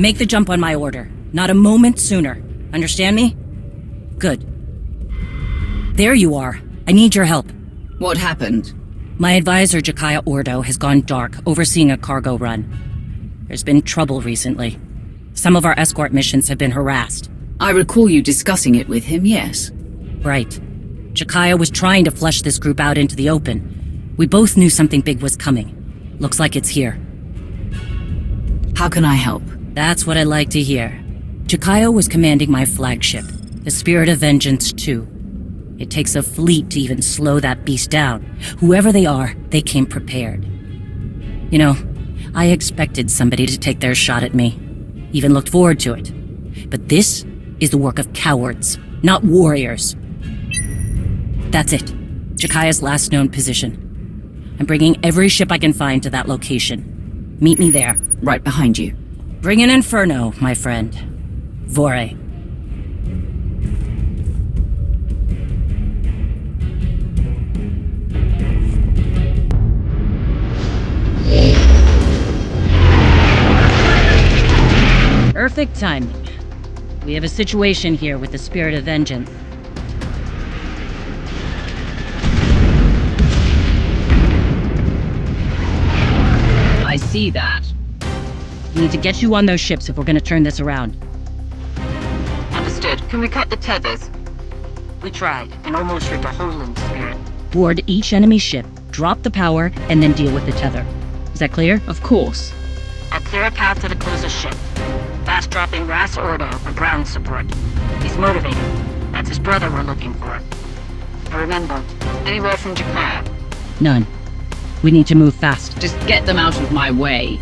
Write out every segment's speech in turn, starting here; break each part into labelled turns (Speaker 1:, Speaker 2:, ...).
Speaker 1: Make the jump on my order. Not a moment sooner. Understand me? Good. There you are. I need your help.
Speaker 2: What happened?
Speaker 1: My advisor, Jakaya Ordo, has gone dark, overseeing a cargo run. There's been trouble recently. Some of our escort missions have been harassed.
Speaker 2: I recall you discussing it with him, yes.
Speaker 1: Right. Jakaya was trying to flush this group out into the open. We both knew something big was coming. Looks like it's here.
Speaker 2: How can I help?
Speaker 1: That's what I like to hear. Jakaya was commanding my flagship, the Spirit of Vengeance 2. It takes a fleet to even slow that beast down. Whoever they are, they came prepared. You know, I expected somebody to take their shot at me. Even looked forward to it. But this is the work of cowards, not warriors. That's it. Jakaya's last known position. I'm bringing every ship I can find to that location. Meet me there.
Speaker 2: Right behind you.
Speaker 1: Bring an inferno, my friend. Vore. Perfect timing. We have a situation here with the Spirit of Vengeance.
Speaker 2: I see that.
Speaker 1: We need to get you on those ships if we're going to turn this around.
Speaker 2: Understood. Can we cut the tethers?
Speaker 1: We tried, and almost ripped a hole in the Spirit. Board each enemy ship, drop the power, and then deal with the tether. Is that clear?
Speaker 2: Of course.
Speaker 1: I'll clear a path to the closest ship. Fast-dropping Ras Ordo for ground support. He's motivated. That's his brother we're looking for. But remember,
Speaker 2: Anywhere from Japan?
Speaker 1: none. We need to move fast.
Speaker 2: Just get them out of my way.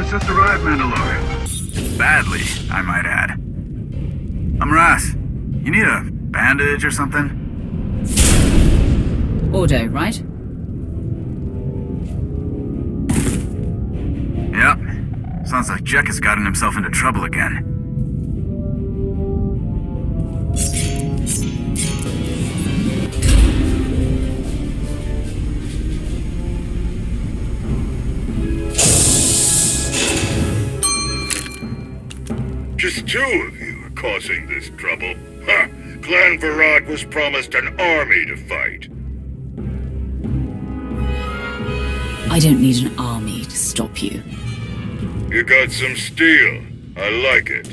Speaker 3: Just arrived, Mandalorian. Badly, I might add. I'm Ras. You need a bandage or something?
Speaker 2: Ordo, right?
Speaker 3: Yep. Sounds like Jack has gotten himself into trouble again.
Speaker 4: Just two of you are causing this trouble. Ha! Clan Varad was promised an army to fight.
Speaker 2: I don't need an army to stop you.
Speaker 4: You got some steel. I like it.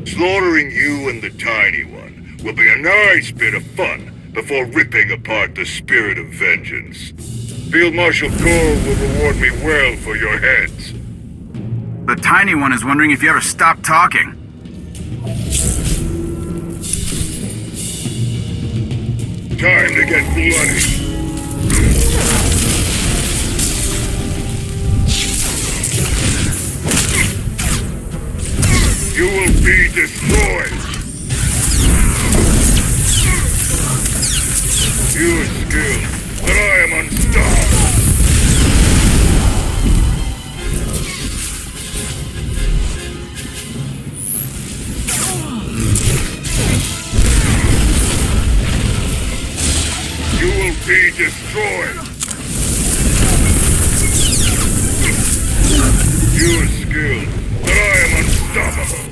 Speaker 4: Slaughtering you and the Tiny One will be a nice bit of fun before ripping apart the Spirit of Vengeance. Field Marshal Gore will reward me well for your heads.
Speaker 3: The Tiny One is wondering if you ever stop talking.
Speaker 4: Time to get bloody. You will be destroyed. You are skilled, but I am unstoppable. You will be destroyed. You are skilled, but I am unstoppable.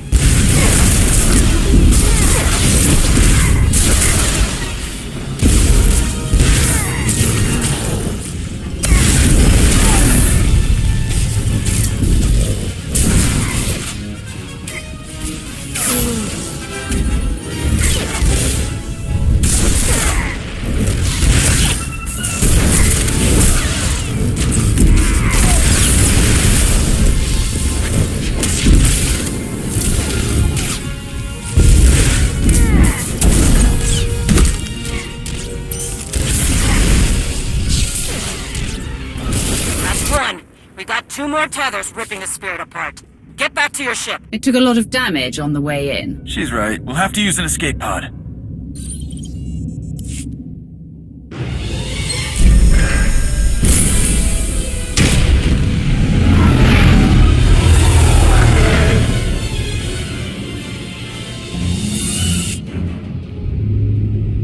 Speaker 1: more tethers ripping the spirit apart. Get back to your ship.
Speaker 2: It took a lot of damage on the way in.
Speaker 3: She's right. We'll have to use an escape pod.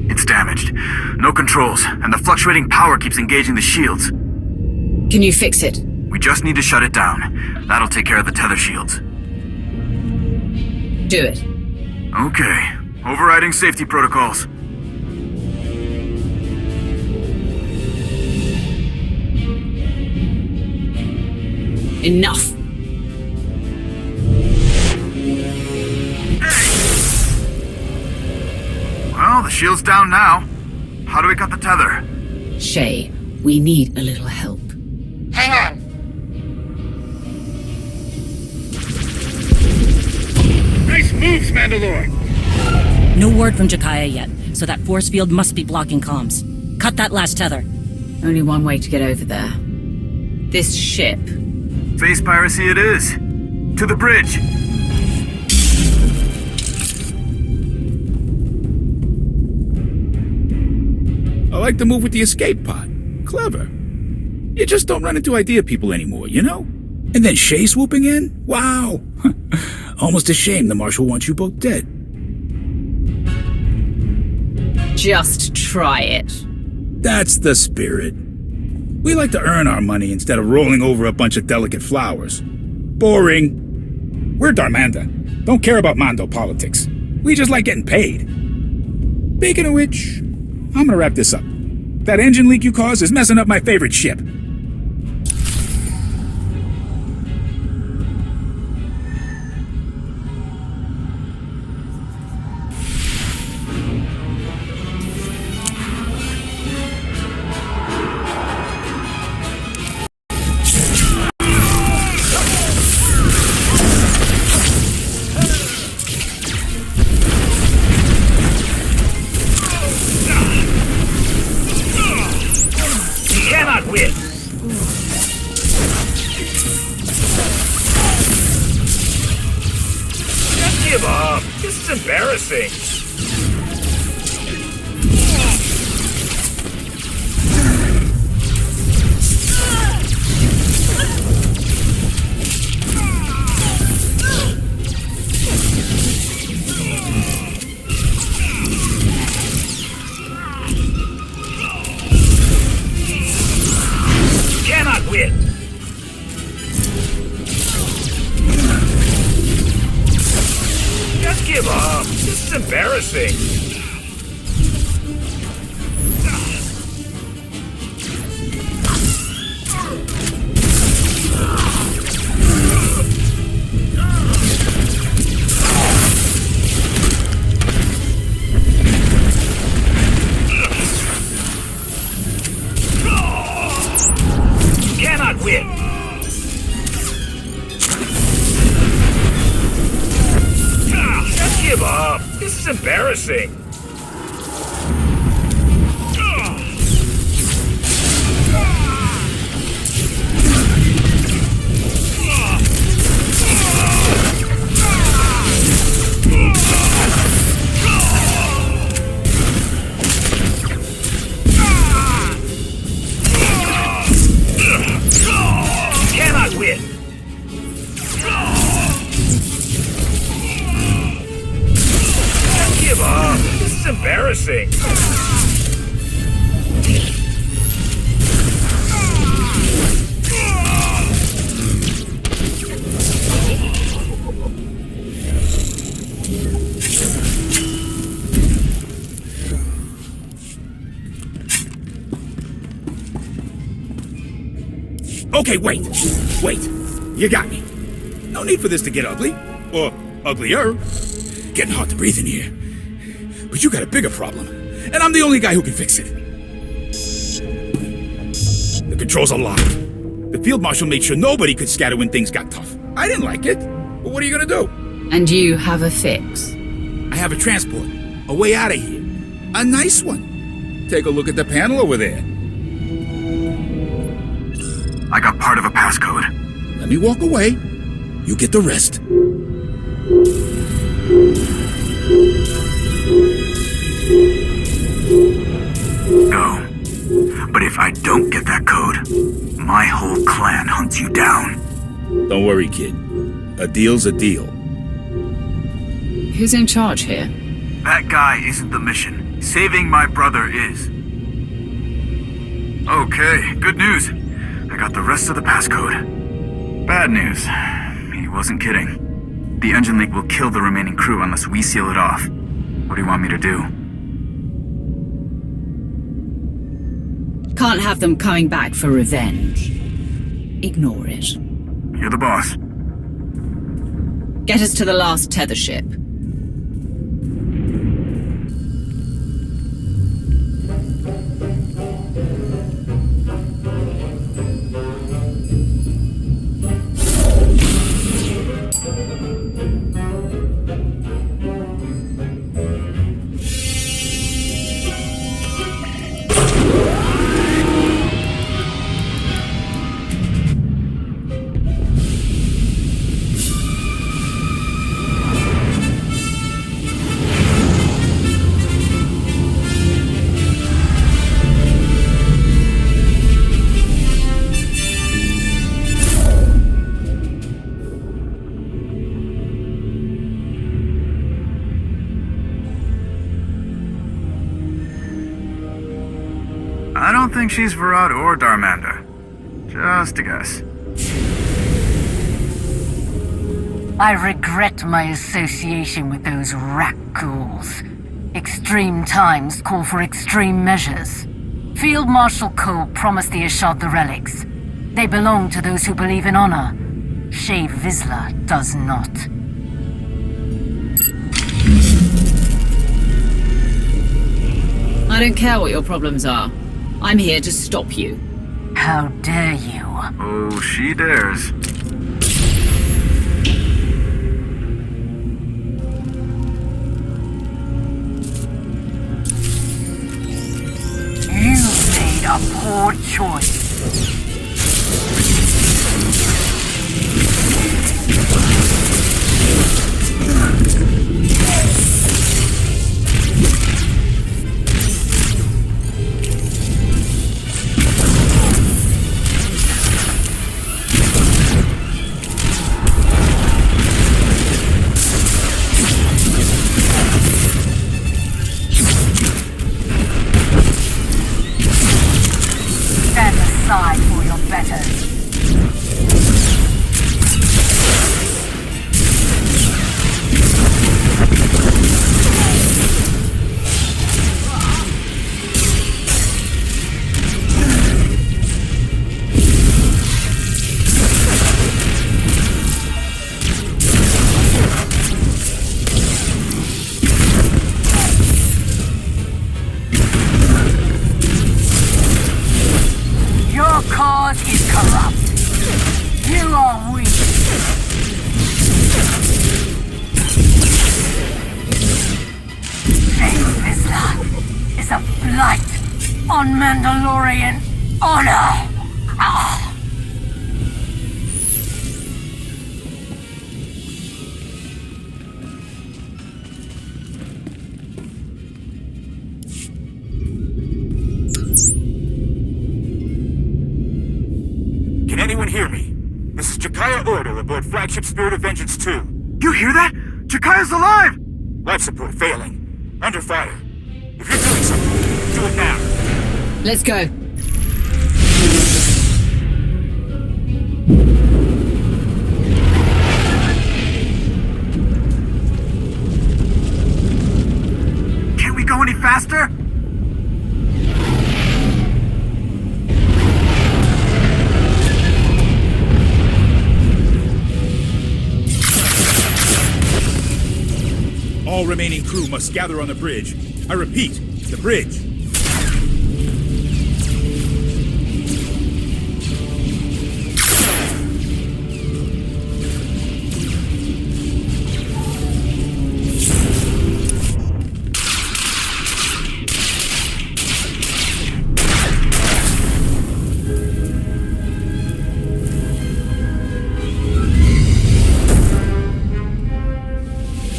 Speaker 3: It's damaged. No controls, and the fluctuating power keeps engaging the shields.
Speaker 2: Can you fix it?
Speaker 3: We just need to shut it down. That'll take care of the tether shields.
Speaker 2: Do it.
Speaker 3: Okay. Overriding safety protocols.
Speaker 2: Enough.
Speaker 3: Well, the shield's down now. How do we cut the tether?
Speaker 2: Shay, we need a little help.
Speaker 1: Hang on.
Speaker 4: Nice moves, Mandalore!
Speaker 1: No word from Jakaya yet, so that force field must be blocking comms. Cut that last tether.
Speaker 2: Only one way to get over there. This ship.
Speaker 3: Face piracy it is. To the bridge.
Speaker 5: I like the move with the escape pod. Clever. You just don't run into idea people anymore, you know? And then Shay swooping in? Wow! Almost a shame the Marshal wants you both dead.
Speaker 2: Just try it.
Speaker 5: That's the spirit. We like to earn our money instead of rolling over a bunch of delicate flowers. Boring. We're Darmanda. Don't care about Mondo politics. We just like getting paid. Speaking of which, I'm gonna wrap this up. That engine leak you caused is messing up my favorite ship.
Speaker 4: Give up! This is embarrassing! Cannot win! Just give up. This is embarrassing. Cannot win. Just give up. This is embarrassing. Cannot win. Give up. This is embarrassing.
Speaker 5: Okay, wait. You got me. No need for this to get ugly. Or uglier. Getting hard to breathe in here. But you got a bigger problem. And I'm the only guy who can fix it. The controls are locked. The field marshal made sure nobody could scatter when things got tough. I didn't like it. But what are you gonna do?
Speaker 2: And you have a fix.
Speaker 5: I have a transport. A way out of here. A nice one. Take a look at the panel over there.
Speaker 3: I got part of a passcode.
Speaker 5: Let me walk away. You get the rest.
Speaker 3: Go. But if I don't get that code, my whole clan hunts you down.
Speaker 5: Don't worry, kid. A deal's a deal.
Speaker 2: Who's in charge here?
Speaker 3: That guy isn't the mission. Saving my brother is. Okay, good news. I got the rest of the passcode. Bad news. He wasn't kidding. The engine leak will kill the remaining crew unless we seal it off. What do you want me to do?
Speaker 2: Can't have them coming back for revenge. Ignore it.
Speaker 3: You're the boss.
Speaker 2: Get us to the last tether ship.
Speaker 3: I don't think she's Varad or Darmanda. Just a guess.
Speaker 6: I regret my association with those rat ghouls. Extreme times call for extreme measures. Field Marshal Kol promised the Ashad the relics. They belong to those who believe in honor. Shave Vizsla does not.
Speaker 2: I don't care what your problems are. I'm here to stop you.
Speaker 6: How dare you?
Speaker 3: Oh, she dares.
Speaker 6: You made a poor choice. Stand aside for your betters. Your cause is corrupt. You are weak. Shave Vizsla is a blight on Mandalorian honor.
Speaker 7: Can anyone hear me? This is Jakaya Ordo aboard Flagship Spirit of Vengeance 2.
Speaker 3: You hear that? Jakaya's alive!
Speaker 7: Life support failing. Under fire. If you're doing something, do it now.
Speaker 2: Let's go.
Speaker 3: Can't we go any faster?
Speaker 5: All remaining crew must gather on the bridge. I repeat, the bridge.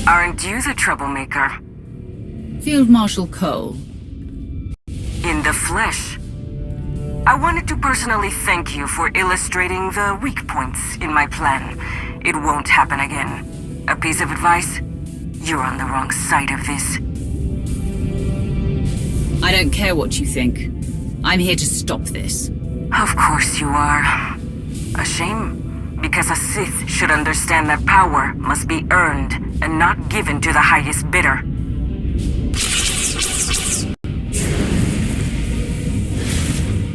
Speaker 6: Aren't you the troublemaker?
Speaker 2: Field Marshal Cole.
Speaker 6: In the flesh. I wanted to personally thank you for illustrating the weak points in my plan. It won't happen again. A piece of advice? You're on the wrong side of this.
Speaker 2: I don't care what you think. I'm here to stop this.
Speaker 6: Of course you are. A shame. Because a Sith should understand that power must be earned and not given to the highest bidder.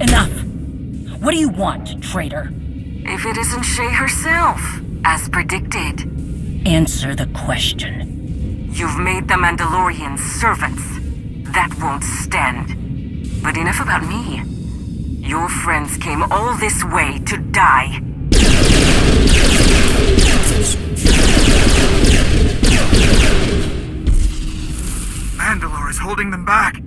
Speaker 1: Enough! What do you want, traitor?
Speaker 6: If it isn't Shay herself, as predicted.
Speaker 1: Answer the question.
Speaker 6: You've made the Mandalorians servants. That won't stand. But enough about me. Your friends came all this way to die.
Speaker 3: Mandalore is holding them back.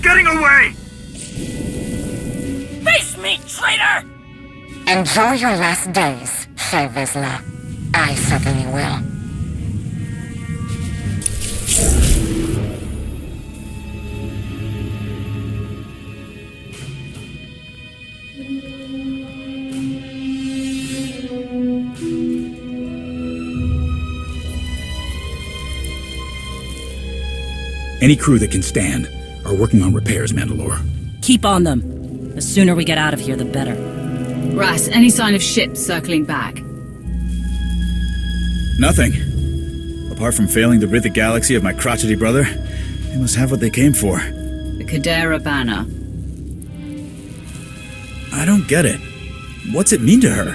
Speaker 3: getting away!
Speaker 1: Face me, traitor!
Speaker 6: Enjoy your last days, Shay Vizsla. I certainly will.
Speaker 5: Any crew that can stand are working on repairs, Mandalore.
Speaker 1: Keep on them. The sooner we get out of here, the better.
Speaker 2: Ras, any sign of ships circling back?
Speaker 3: Nothing. Apart from failing to rid the galaxy of my crotchety brother, they must have what they came for.
Speaker 2: The Kadera banner.
Speaker 3: I don't get it. What's it mean to her?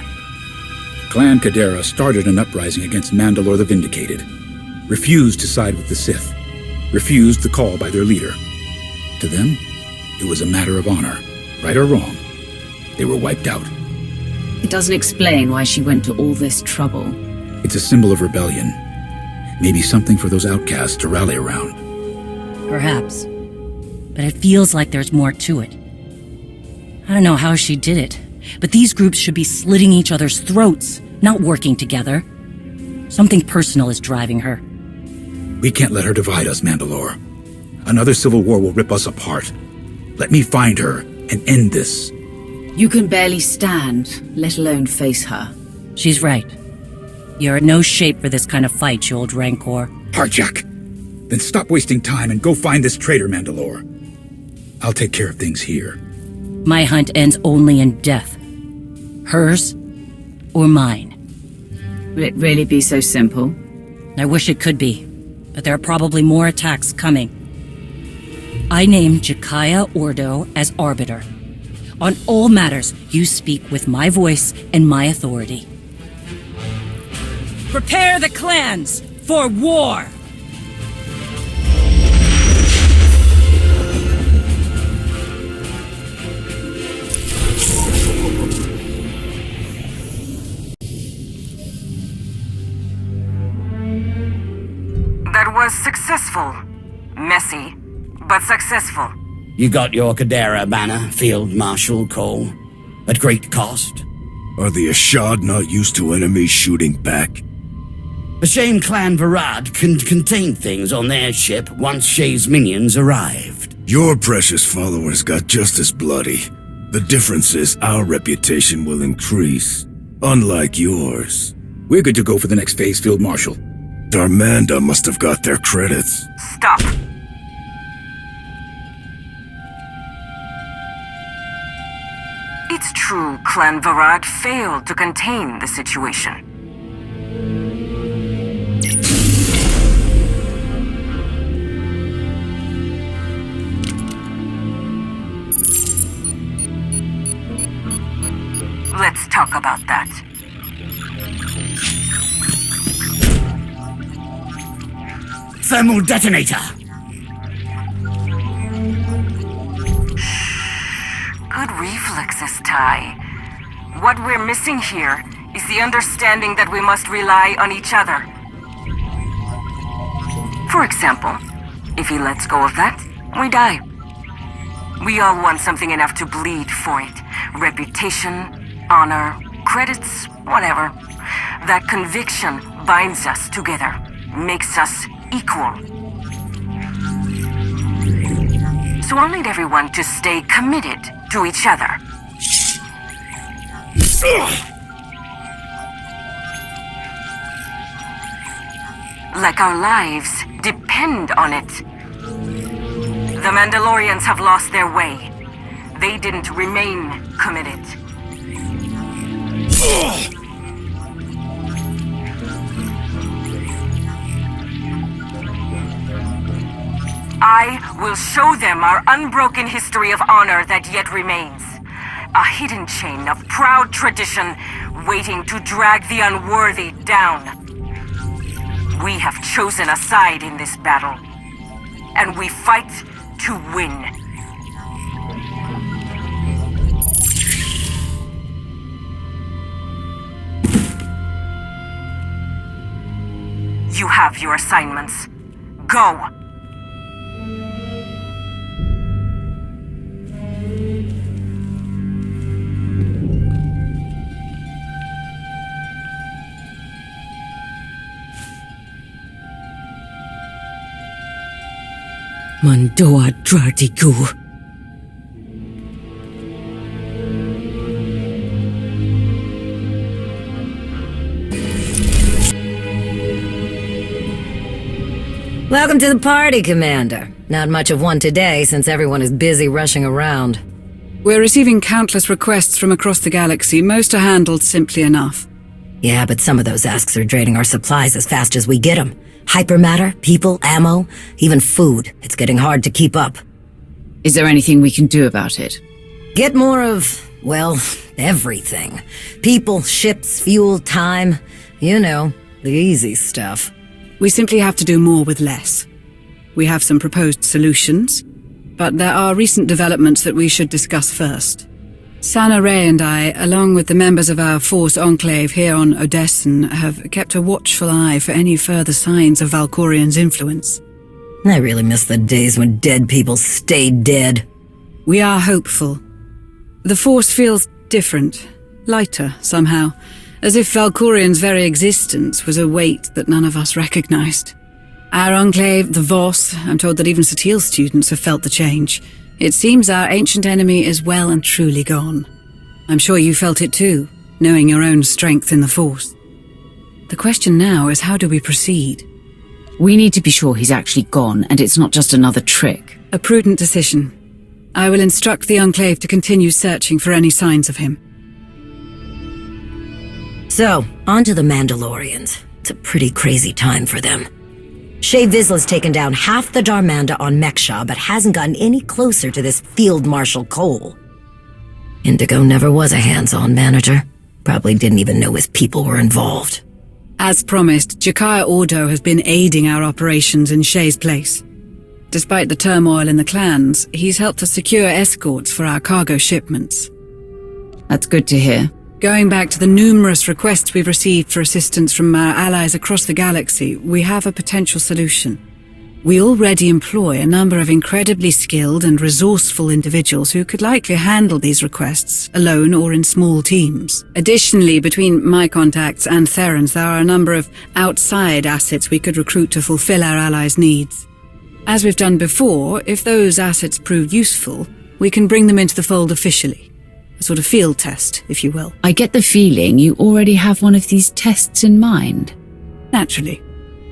Speaker 5: Clan Kadera started an uprising against Mandalore the Vindicated. Refused to side with the Sith. Refused the call by their leader. To them, it was a matter of honor. Right or wrong, they were wiped out.
Speaker 2: It doesn't explain why she went to all this trouble.
Speaker 5: It's a symbol of rebellion. Maybe something for those outcasts to rally around.
Speaker 1: Perhaps. But it feels like there's more to it. I don't know how she did it, but these groups should be slitting each other's throats, not working together. Something personal is driving her.
Speaker 5: We can't let her divide us, Mandalore. Another civil war will rip us apart. Let me find her and end this.
Speaker 2: You can barely stand, let alone face her.
Speaker 1: She's right. You're in no shape for this kind of fight, you old rancor.
Speaker 5: Harjak! Then stop wasting time and go find this traitor, Mandalore. I'll take care of things here.
Speaker 1: My hunt ends only in death. Hers or mine.
Speaker 2: Will it really be so simple?
Speaker 1: I wish it could be, but there are probably more attacks coming. I name Jakaya Ordo as Arbiter. On all matters, you speak with my voice and my authority. Prepare the clans for war!
Speaker 6: That was successful. Messy, but successful.
Speaker 8: You got your Kadera banner, Field Marshal Kol, at great cost.
Speaker 4: Are the Ashad not used to enemies shooting back?
Speaker 8: The same clan Varad can contain things on their ship once Shay's minions arrived.
Speaker 4: Your precious followers got just as bloody. The difference is our reputation will increase, unlike yours.
Speaker 5: We're good to go for the next phase, Field Marshal.
Speaker 4: Darmanda must have got their credits.
Speaker 6: Stop. It's true Clan Varad failed to contain the situation. Let's talk about that.
Speaker 8: Thermal detonator!
Speaker 6: Good reflexes, Ty. What we're missing here is the understanding that we must rely on each other. For example, if he lets go of that, we die. We all want something enough to bleed for it. Reputation, honor, credits, whatever. That conviction binds us together, makes us equal. So I'll need everyone to stay committed to each other. Like our lives depend on it. The Mandalorians have lost their way. They didn't remain committed. I will show them our unbroken history of honor that yet remains. A hidden chain of proud tradition waiting to drag the unworthy down. We have chosen a side in this battle, and we fight to win. You have your assignments. Go!
Speaker 9: Mandoa Dratigu.
Speaker 10: Welcome to the party, Commander. Not much of one today, since everyone is busy rushing around.
Speaker 11: We're receiving countless requests from across the galaxy. Most are handled simply enough.
Speaker 10: Yeah, but some of those asks are draining our supplies as fast as we get them. Hypermatter, people, ammo, even food. It's getting hard to keep up.
Speaker 2: Is there anything we can do about it?
Speaker 10: Get more of, well, everything. People, ships, fuel, time. You know, the easy stuff.
Speaker 11: We simply have to do more with less. We have some proposed solutions, but there are recent developments that we should discuss first. Sana Ray and I, along with the members of our Force Enclave here on Odessen, have kept a watchful eye for any further signs of Valkorian's influence.
Speaker 10: I really miss the days when dead people stayed dead.
Speaker 11: We are hopeful. The Force feels different, lighter somehow, as if Valkorian's very existence was a weight that none of us recognized. Our Enclave, the Voss, I'm told that even Satil students have felt the change. It seems our ancient enemy is well and truly gone. I'm sure you felt it too, knowing your own strength in the Force. The question now is, how do we proceed?
Speaker 2: We need to be sure he's actually gone, and it's not just another trick.
Speaker 11: A prudent decision. I will instruct the Enclave to continue searching for any signs of him.
Speaker 10: So, on to the Mandalorians. It's a pretty crazy time for them. Shae Vizsla's taken down half the Darmanda on Meksha, but hasn't gotten any closer to this Field Marshal Kol. Indigo never was a hands-on manager. Probably didn't even know his people were involved.
Speaker 11: As promised, Jakaya Ordo has been aiding our operations in Shae's place. Despite the turmoil in the clans, he's helped us secure escorts for our cargo shipments.
Speaker 2: That's good to hear.
Speaker 11: Going back to the numerous requests we've received for assistance from our allies across the galaxy, we have a potential solution. We already employ a number of incredibly skilled and resourceful individuals who could likely handle these requests, alone or in small teams. Additionally, between my contacts and Theron's, there are a number of outside assets we could recruit to fulfill our allies' needs. As we've done before, if those assets prove useful, we can bring them into the fold officially. A sort of field test, if you will.
Speaker 2: I get the feeling you already have one of these tests in mind.
Speaker 11: Naturally.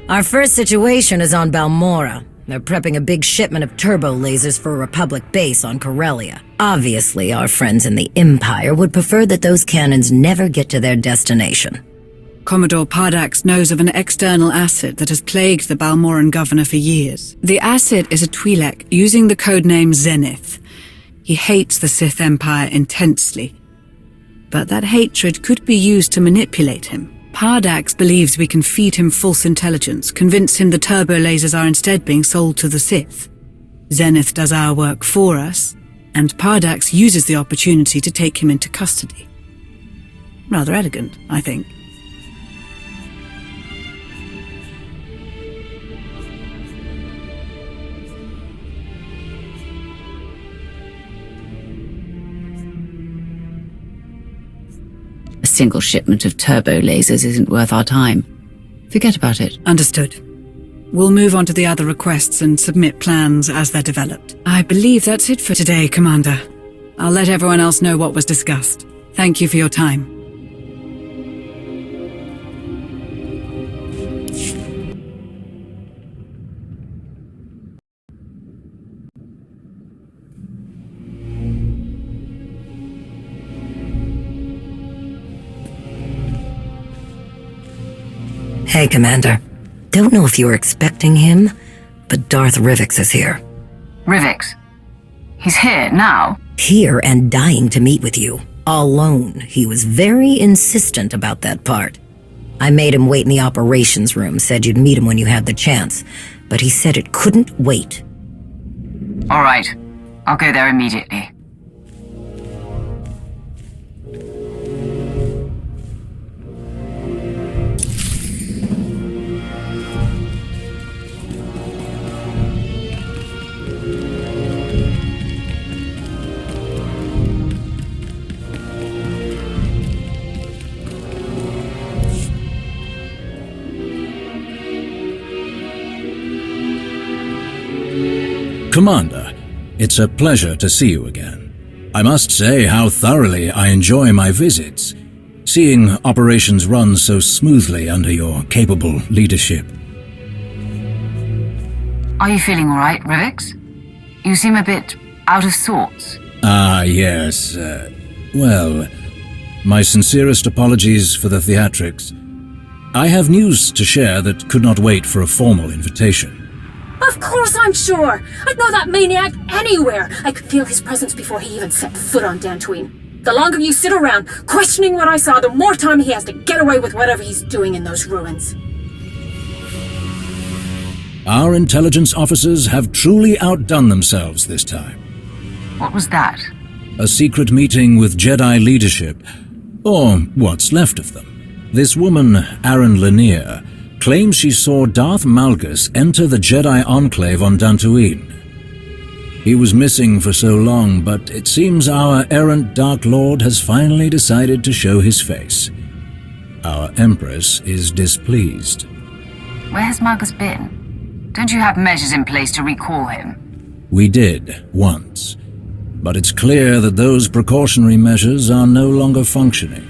Speaker 10: Our first situation is on Balmora. They're prepping a big shipment of turbo lasers for a Republic base on Corellia. Obviously, our friends in the Empire would prefer that those cannons never get to their destination.
Speaker 11: Commodore Pardax knows of an external asset that has plagued the Balmoran governor for years. The asset is a Twi'lek using the codename Zenith. He hates the Sith Empire intensely. But that hatred could be used to manipulate him. Pardax believes we can feed him false intelligence, convince him the turbo lasers are instead being sold to the Sith. Zenith does our work for us, and Pardax uses the opportunity to take him into custody. Rather elegant, I think.
Speaker 2: A single shipment of turbo lasers isn't worth our time. Forget about it.
Speaker 11: Understood. We'll move on to the other requests and submit plans as they're developed. I believe that's it for today, Commander. I'll let everyone else know what was discussed. Thank you for your time.
Speaker 10: Hey, Commander. Don't know if you were expecting him, but Darth Rivix is here.
Speaker 6: Rivix? He's here now?
Speaker 10: Here and dying to meet with you. Alone. He was very insistent about that part. I made him wait in the operations room, said you'd meet him when you had the chance, but he said it couldn't wait.
Speaker 6: All right. I'll go there immediately.
Speaker 12: Commander, it's a pleasure to see you again. I must say how thoroughly I enjoy my visits, seeing operations run so smoothly under your capable leadership.
Speaker 6: Are you feeling all right, Rivix? You seem a bit out of sorts.
Speaker 12: Ah, yes. Well, my sincerest apologies for the theatrics. I have news to share that could not wait for a formal invitation.
Speaker 13: Of course I'm sure! I'd know that maniac anywhere! I could feel his presence before he even set foot on Dantooine. The longer you sit around, questioning what I saw, the more time he has to get away with whatever he's doing in those ruins.
Speaker 12: Our intelligence officers have truly outdone themselves this time.
Speaker 6: What was that?
Speaker 12: A secret meeting with Jedi leadership, or what's left of them. This woman, Aaron Lanier, claims she saw Darth Malgus enter the Jedi Enclave on Dantooine. He was missing for so long, but it seems our errant Dark Lord has finally decided to show his face. Our Empress is displeased.
Speaker 6: Where has Malgus been? Don't you have measures in place to recall him?
Speaker 12: We did, once. But it's clear that those precautionary measures are no longer functioning.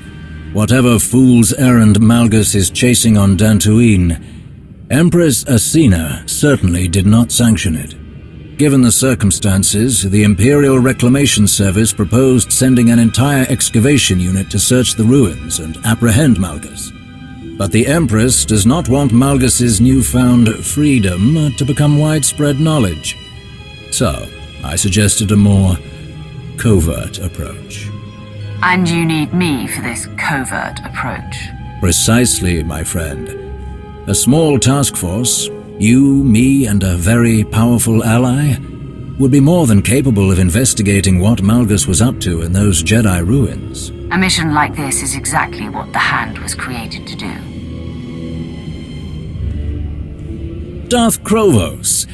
Speaker 12: Whatever fool's errand Malgus is chasing on Dantooine, Empress Asina certainly did not sanction it. Given the circumstances, the Imperial Reclamation Service proposed sending an entire excavation unit to search the ruins and apprehend Malgus. But the Empress does not want Malgus's newfound freedom to become widespread knowledge. So, I suggested a more covert approach.
Speaker 6: And you need me for this covert approach?
Speaker 12: Precisely, my friend. A small task force, you, me, and a very powerful ally, would be more than capable of investigating what Malgus was up to in those Jedi ruins.
Speaker 6: A mission like this is exactly what the Hand was created to do.
Speaker 12: Darth Krovos,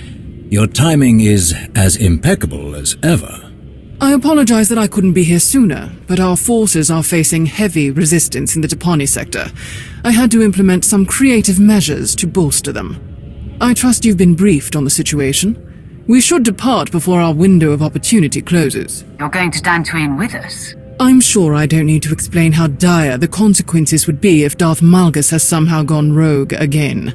Speaker 12: your timing is as impeccable as ever.
Speaker 14: I apologize that I couldn't be here sooner, but our forces are facing heavy resistance in the Dantooine sector. I had to implement some creative measures to bolster them. I trust you've been briefed on the situation. We should depart before our window of opportunity closes.
Speaker 6: You're going to Dantooine with us?
Speaker 14: I'm sure I don't need to explain how dire the consequences would be if Darth Malgus has somehow gone rogue again.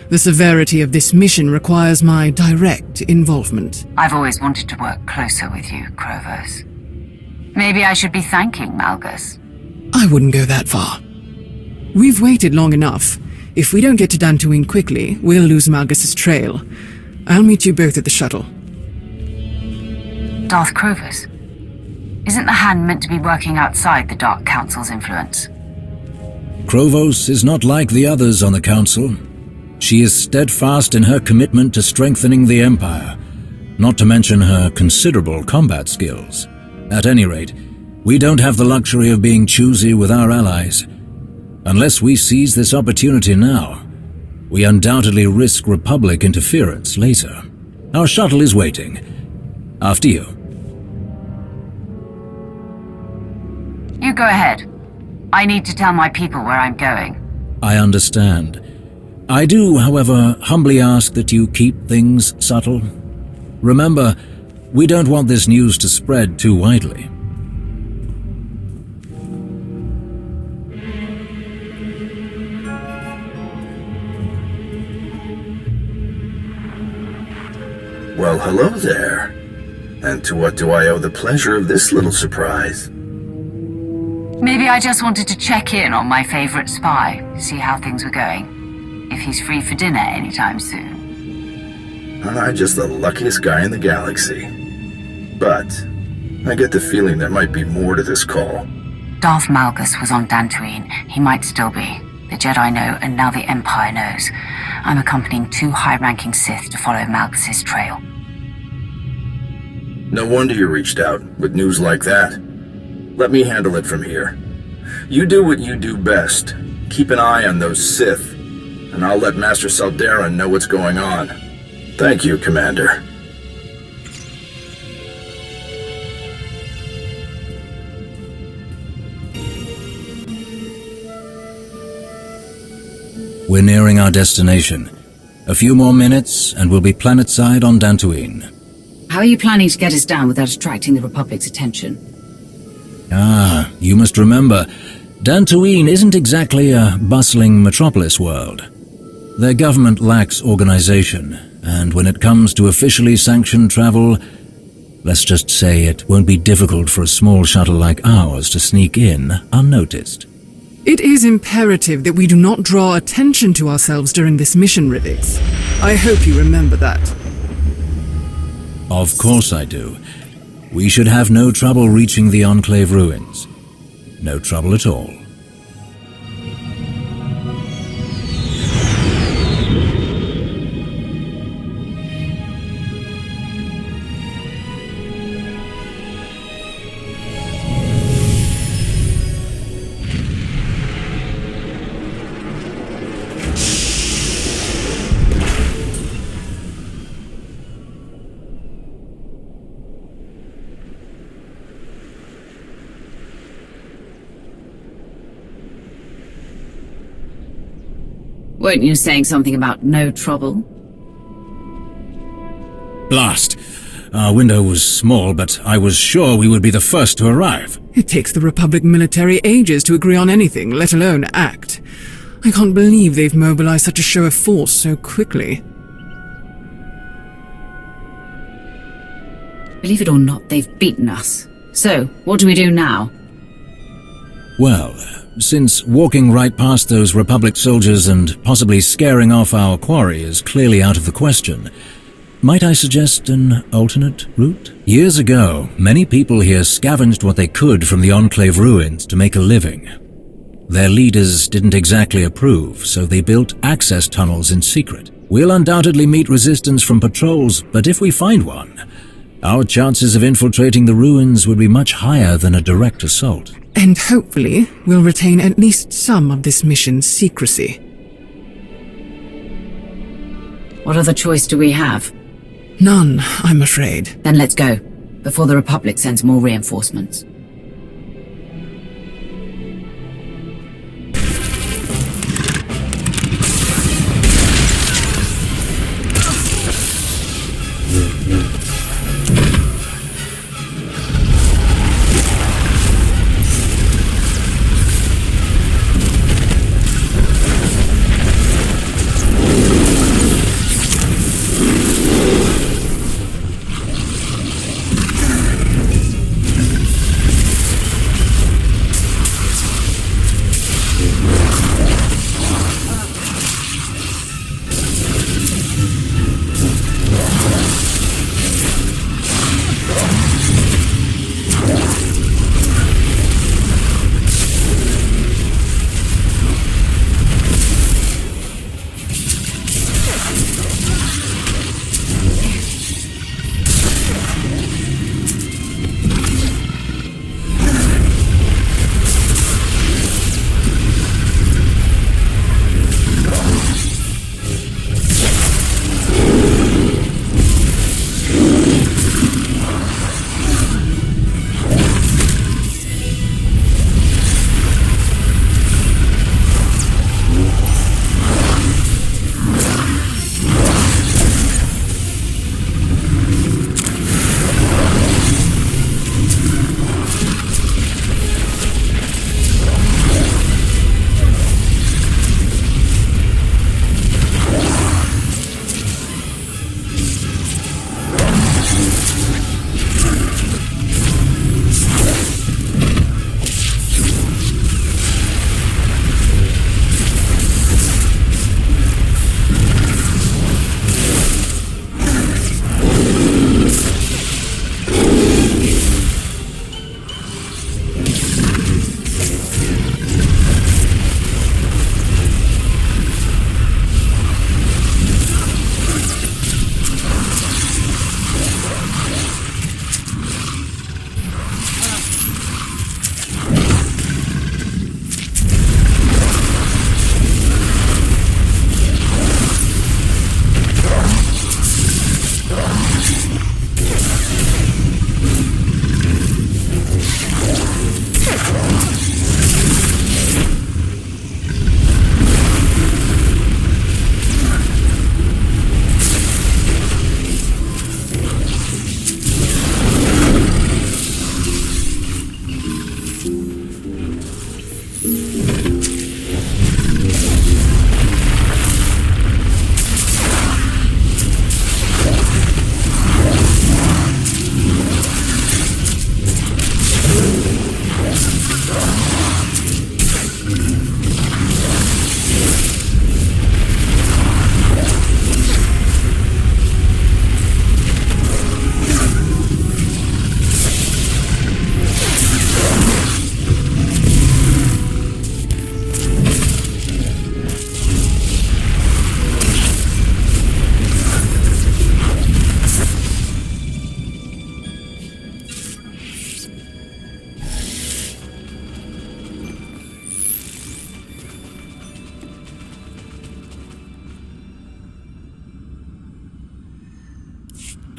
Speaker 14: The severity of this mission requires my direct involvement.
Speaker 6: I've always wanted to work closer with you, Krovos. Maybe I should be thanking Malgus.
Speaker 14: I wouldn't go that far. We've waited long enough. If we don't get to Dantooine quickly, we'll lose Malgus's trail. I'll meet you both at the shuttle.
Speaker 6: Darth Krovos, isn't the Hand meant to be working outside the Dark Council's influence?
Speaker 12: Krovos is not like the others on the Council. She is steadfast in her commitment to strengthening the Empire, not to mention her considerable combat skills. At any rate, we don't have the luxury of being choosy with our allies. Unless we seize this opportunity now, we undoubtedly risk Republic interference later. Our shuttle is waiting. After you.
Speaker 6: You go ahead. I need to tell my people where I'm going.
Speaker 12: I understand. I do, however, humbly ask that you keep things subtle. Remember, we don't want this news to spread too widely.
Speaker 15: Well, hello there. And to what do I owe the pleasure of this little surprise?
Speaker 6: Maybe I just wanted to check in on my favorite spy, see how things were going. If he's free for dinner anytime soon.
Speaker 15: I'm just the luckiest guy in the galaxy. But I get the feeling there might be more to this call.
Speaker 6: Darth Malgus was on Dantooine. He might still be. The Jedi know, and now the Empire knows. I'm accompanying 2 high-ranking Sith to follow Malgus's trail.
Speaker 15: No wonder you reached out with news like that. Let me handle it from here. You do what you do best. Keep an eye on those Sith, and I'll let Master Saldaran know what's going on. Thank you, Commander.
Speaker 12: We're nearing our destination. A few more minutes, and we'll be planetside on Dantooine.
Speaker 2: How are you planning to get us down without attracting the Republic's attention?
Speaker 12: Ah, you must remember, Dantooine isn't exactly a bustling metropolis world. Their government lacks organization, and when it comes to officially sanctioned travel, let's just say it won't be difficult for a small shuttle like ours to sneak in unnoticed.
Speaker 14: It is imperative that we do not draw attention to ourselves during this mission, Rivix. I hope you remember that.
Speaker 12: Of course I do. We should have no trouble reaching the Enclave ruins. No trouble at all.
Speaker 2: Weren't you saying something about no trouble?
Speaker 12: Blast! Our window was small, but I was sure we would be the first to arrive.
Speaker 14: It takes the Republic military ages to agree on anything, let alone act. I can't believe they've mobilized such a show of force so quickly.
Speaker 2: Believe it or not, they've beaten us. So, what do we do now?
Speaker 12: Well, since walking right past those Republic soldiers and possibly scaring off our quarry is clearly out of the question, might I suggest an alternate route? Years ago, many people here scavenged what they could from the Enclave ruins to make a living. Their leaders didn't exactly approve, so they built access tunnels in secret. We'll undoubtedly meet resistance from patrols, but if we find one, our chances of infiltrating the ruins would be much higher than a direct assault.
Speaker 14: And hopefully, we'll retain at least some of this mission's secrecy.
Speaker 2: What other choice do we have?
Speaker 14: None, I'm afraid.
Speaker 2: Then let's go, before the Republic sends more reinforcements.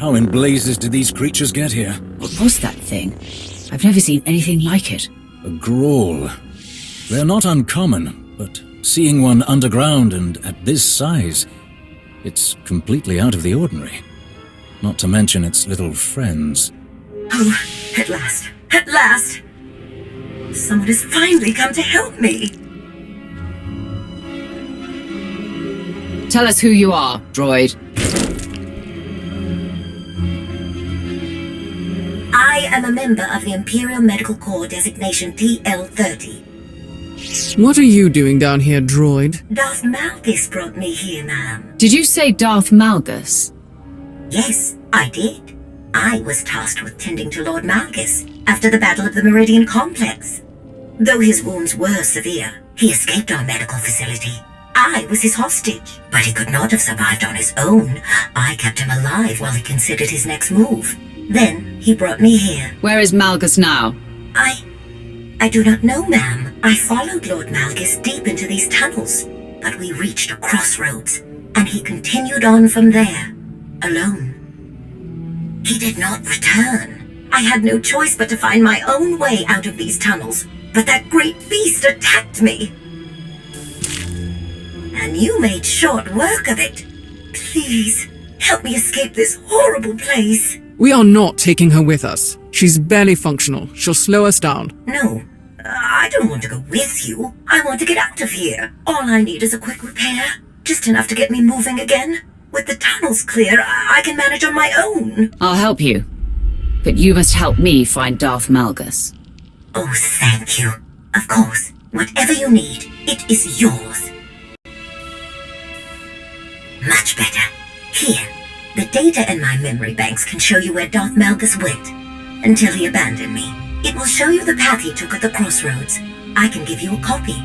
Speaker 12: How in blazes did these creatures get here?
Speaker 2: What was that thing? I've never seen anything like it.
Speaker 12: A Graul. They're not uncommon, but seeing one underground and at this size, it's completely out of the ordinary. Not to mention its little friends.
Speaker 16: Oh, at last. At last! Someone has finally come to help me.
Speaker 2: Tell us who you are, droid.
Speaker 16: I am a member of the Imperial Medical Corps designation TL-30.
Speaker 14: What are you doing down here, droid?
Speaker 16: Darth Malgus brought me here, ma'am.
Speaker 2: Did you say Darth Malgus?
Speaker 16: Yes, I did. I was tasked with tending to Lord Malgus after the Battle of the Meridian Complex. Though his wounds were severe, he escaped our medical facility. I was his hostage, but he could not have survived on his own. I kept him alive while he considered his next move. Then he brought me here.
Speaker 2: Where is Malgus now?
Speaker 16: I do not know, ma'am. I followed Lord Malgus deep into these tunnels, but we reached a crossroads, and he continued on from there, alone. He did not return. I had no choice but to find my own way out of these tunnels, but that great beast attacked me. And you made short work of it. Please, help me escape this horrible place.
Speaker 14: We are not taking her with us. She's barely functional. She'll slow us down.
Speaker 16: No, I don't want to go with you. I want to get out of here. All I need is a quick repair. Just enough to get me moving again. With the tunnels clear, I can manage on my own.
Speaker 2: I'll help you. But you must help me find Darth Malgus.
Speaker 16: Oh, thank you. Of course. Whatever you need, it is yours. Much better. Here, the data in my memory banks can show you where Darth Malgus went, until he abandoned me. It will show you the path he took at the crossroads. I can give you a copy.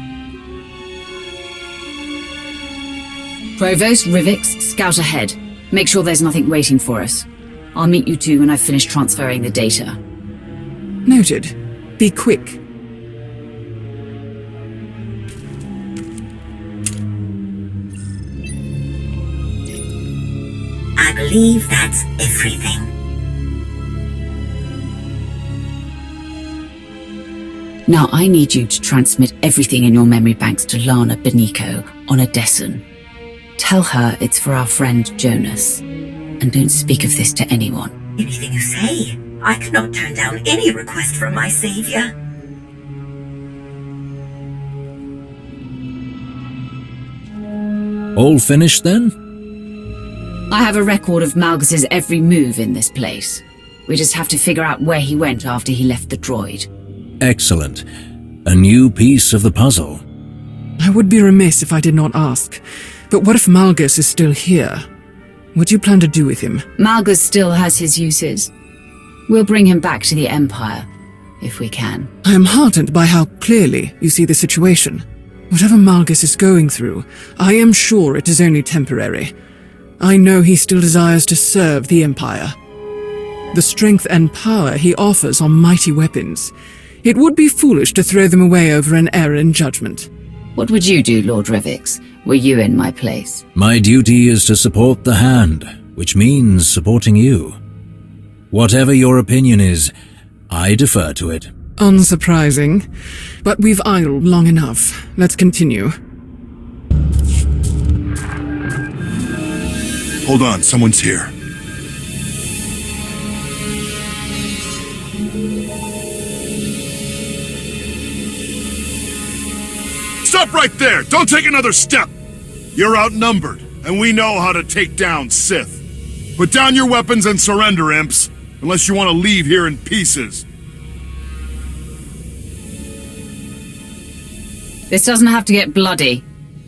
Speaker 2: Provost, Rivix, scout ahead. Make sure there's nothing waiting for us. I'll meet you two when I've finished transferring the data.
Speaker 14: Noted. Be quick.
Speaker 16: I believe that's everything.
Speaker 2: Now I need you to transmit everything in your memory banks to Lana Beniko on Odessen. Tell her it's for our friend Jonas. And don't speak of this to anyone.
Speaker 16: Anything you say. I cannot turn down any request from my savior.
Speaker 12: All finished then?
Speaker 2: I have a record of Malgus's every move in this place. We just have to figure out where he went after he left the droid.
Speaker 12: Excellent. A new piece of the puzzle.
Speaker 14: I would be remiss if I did not ask. But what if Malgus is still here? What do you plan to do with him?
Speaker 2: Malgus still has his uses. We'll bring him back to the Empire, if we can.
Speaker 14: I am heartened by how clearly you see the situation. Whatever Malgus is going through, I am sure it is only temporary. I know he still desires to serve the Empire. The strength and power he offers are mighty weapons. It would be foolish to throw them away over an error in judgment.
Speaker 2: What would you do, Lord Rivix, were you in my place?
Speaker 12: My duty is to support the Hand, which means supporting you. Whatever your opinion is, I defer to it.
Speaker 14: Unsurprising. But we've idled long enough. Let's continue.
Speaker 4: Hold on, someone's here. Stop right there! Don't take another step! You're outnumbered, and we know how to take down Sith. Put down your weapons and surrender, imps, unless you want to leave here in pieces.
Speaker 2: This doesn't have to get bloody.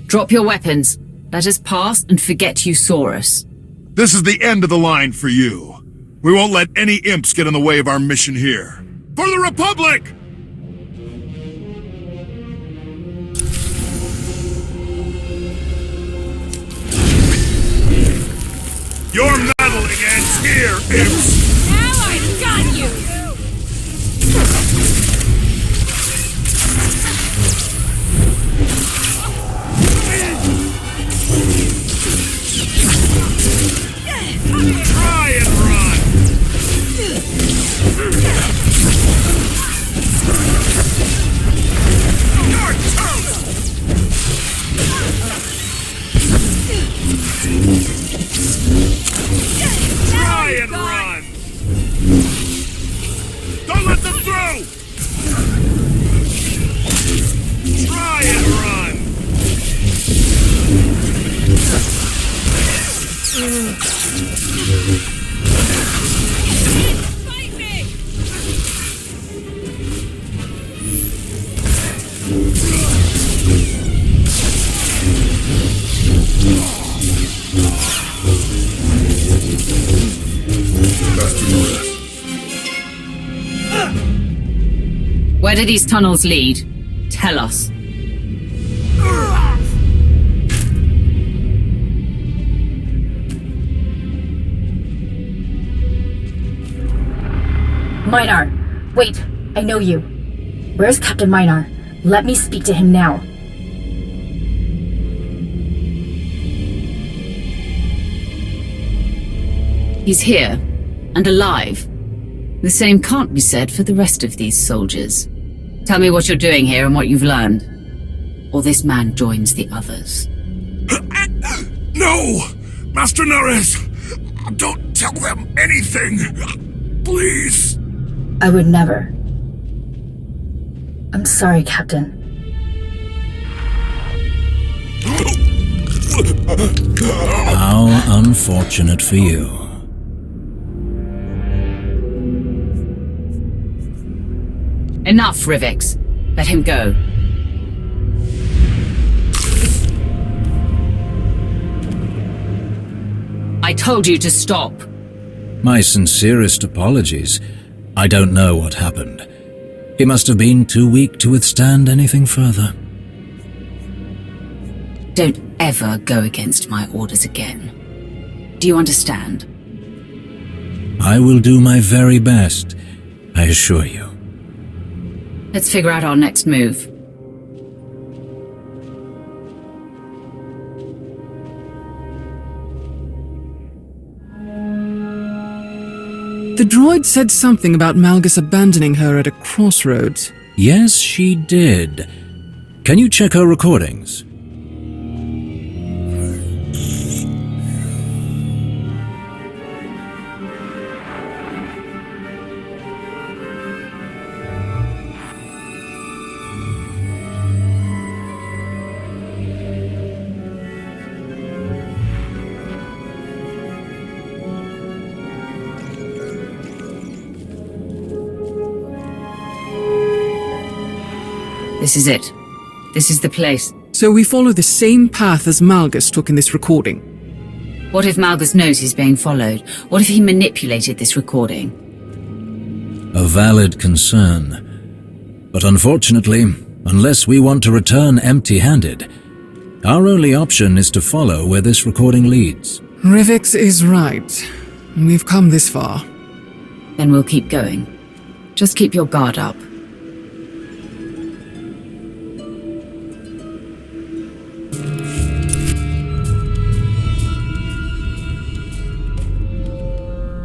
Speaker 2: Drop your weapons. Let us pass and forget you saw us.
Speaker 4: This is the end of the line for you. We won't let any imps get in the way of our mission here. For the Republic! Your meddling ends here, imps!
Speaker 13: Now I've got you!
Speaker 4: Try and run!
Speaker 2: Where do these tunnels lead? Tell us.
Speaker 13: Minar! Wait, I know you. Where's Captain Minar? Let me speak to him now.
Speaker 2: He's here, and alive. The same can't be said for the rest of these soldiers. Tell me what you're doing here and what you've learned. Or this man joins the others.
Speaker 4: No! Master Nares! Don't tell them anything! Please!
Speaker 13: I would never. I'm sorry, Captain.
Speaker 12: How unfortunate for you.
Speaker 2: Enough, Rivix. Let him go. I told you to stop.
Speaker 12: My sincerest apologies. I don't know what happened. He must have been too weak to withstand anything further.
Speaker 2: Don't ever go against my orders again. Do you understand?
Speaker 12: I will do my very best, I assure you.
Speaker 2: Let's figure out our next move.
Speaker 14: The droid said something about Malgus abandoning her at a crossroads.
Speaker 12: Yes, she did. Can you check her recordings?
Speaker 2: This is it. This is the place.
Speaker 14: So we follow the same path as Malgus took in this recording.
Speaker 2: What if Malgus knows he's being followed? What if he manipulated this recording?
Speaker 12: A valid concern. But unfortunately, unless we want to return empty-handed, our only option is to follow where this recording leads.
Speaker 14: Rivix is right. We've come this far.
Speaker 2: Then we'll keep going. Just keep your guard up.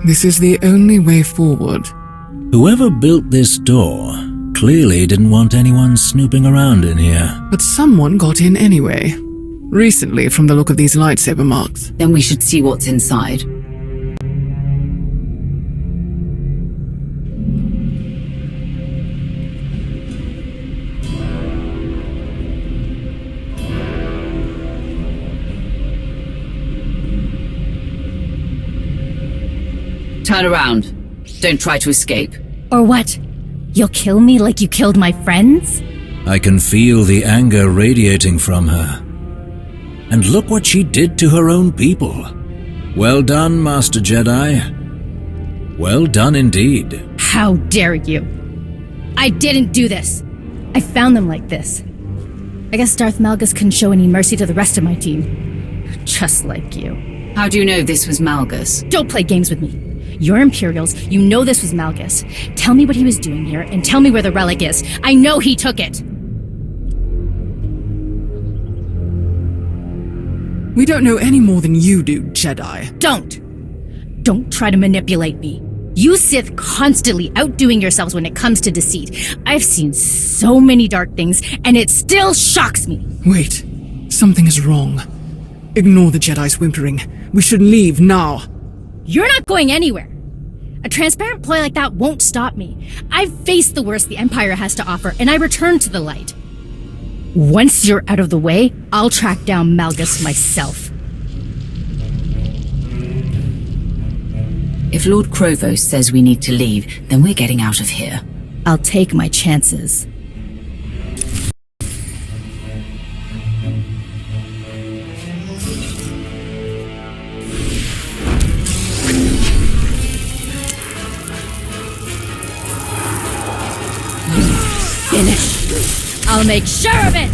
Speaker 14: This is the only way forward.
Speaker 12: Whoever built this door clearly didn't want anyone snooping around in here.
Speaker 14: But someone got in anyway. Recently, from the look of these lightsaber marks.
Speaker 2: Then we should see what's inside. Turn around. Don't try to escape.
Speaker 13: Or what? You'll kill me like you killed my friends?
Speaker 12: I can feel the anger radiating from her. And look what she did to her own people. Well done, Master Jedi. Well done indeed.
Speaker 13: How dare you? I didn't do this. I found them like this. I guess Darth Malgus couldn't show any mercy to the rest of my team. Just like you.
Speaker 2: How do you know this was Malgus?
Speaker 13: Don't play games with me. You're Imperials, you know this was Malgus. Tell me what he was doing here, and tell me where the relic is. I know he took it!
Speaker 14: We don't know any more than you do, Jedi.
Speaker 13: Don't try to manipulate me. You Sith constantly outdoing yourselves when it comes to deceit. I've seen so many dark things, and it still shocks me.
Speaker 14: Wait, something is wrong. Ignore the Jedi's whimpering. We should leave now.
Speaker 13: You're not going anywhere. A transparent ploy like that won't stop me. I've faced the worst the Empire has to offer, and I return to the light. Once you're out of the way, I'll track down Malgus myself.
Speaker 2: If Lord Krovos says we need to leave, then we're getting out of here.
Speaker 13: I'll take my chances.
Speaker 1: finish. I'll make sure of it!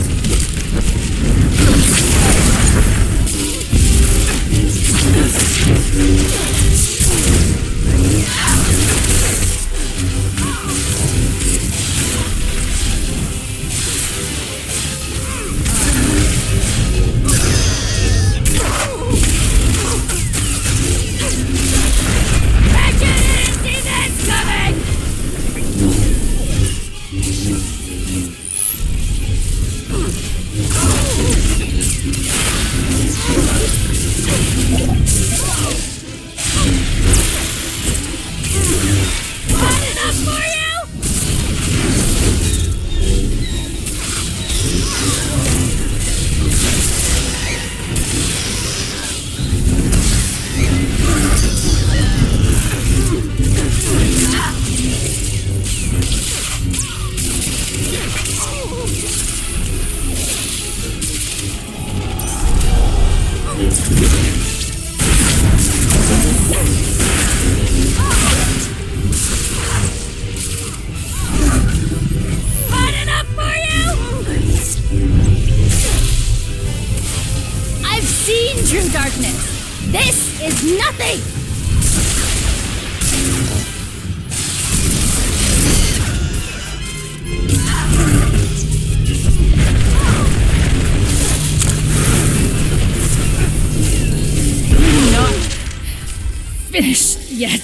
Speaker 1: Finished yet.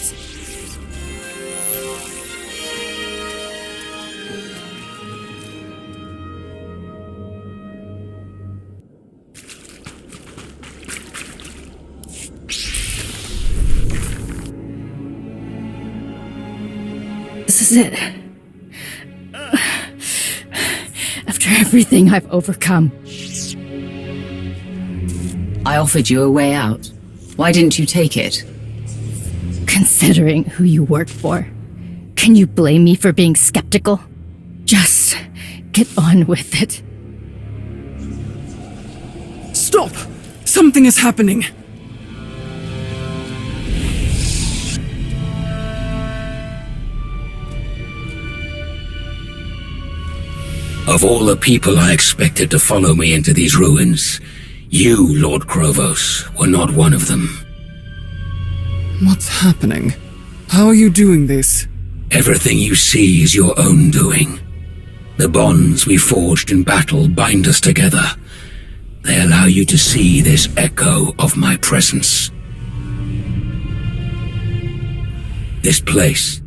Speaker 1: This is it. After everything I've overcome.
Speaker 2: I offered you a way out. Why didn't you take it?
Speaker 1: Considering who you work for, can you blame me for being skeptical? Just get on with it.
Speaker 14: Stop! Something is happening!
Speaker 8: Of all the people I expected to follow me into these ruins, you, Lord Krovos, were not one of them.
Speaker 14: What's happening? How are you doing this?
Speaker 8: Everything you see is your own doing. The bonds we forged in battle bind us together. They allow you to see this echo of my presence. This place,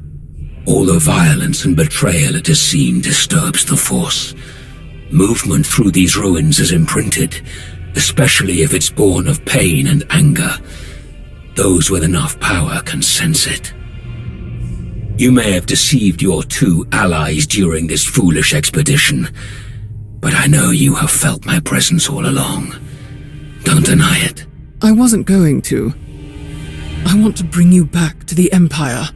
Speaker 8: all the violence and betrayal it has seen disturbs the Force. Movement through these ruins is imprinted, especially if it's born of pain and anger. Those with enough power can sense it. You may have deceived your two allies during this foolish expedition, but I know you have felt my presence all along. Don't deny it.
Speaker 14: I wasn't going to. I want to bring you back to the Empire.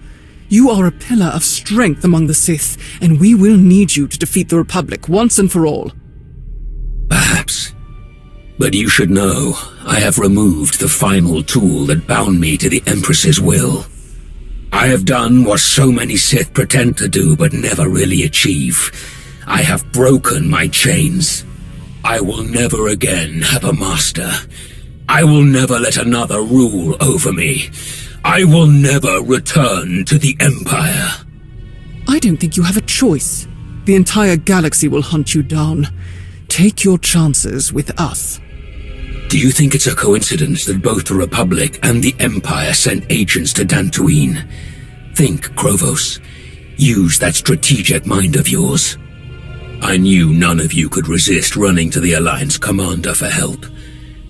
Speaker 14: You are a pillar of strength among the Sith, and we will need you to defeat the Republic once and for all.
Speaker 8: Perhaps. But you should know, I have removed the final tool that bound me to the Empress's will. I have done what so many Sith pretend to do but never really achieve. I have broken my chains. I will never again have a master. I will never let another rule over me. I will never return to the Empire.
Speaker 14: I don't think you have a choice. The entire galaxy will hunt you down. Take your chances with us.
Speaker 8: Do you think it's a coincidence that both the Republic and the Empire sent agents to Dantooine? Think, Krovos. Use that strategic mind of yours. I knew none of you could resist running to the Alliance commander for help.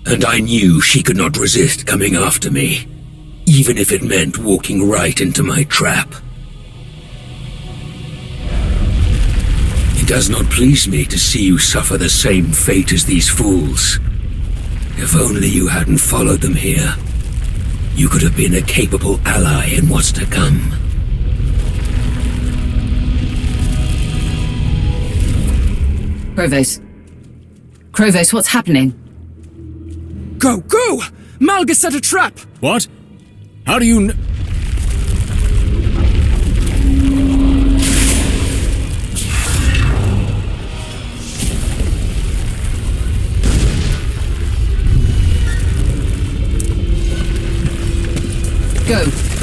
Speaker 8: And I knew she could not resist coming after me, even if it meant walking right into my trap. It does not please me to see you suffer the same fate as these fools. If only you hadn't followed them here, you could have been a capable ally in what's to come.
Speaker 2: Krovos. Krovos, what's happening?
Speaker 14: Go! Go! Malgus set a trap!
Speaker 12: What? How do you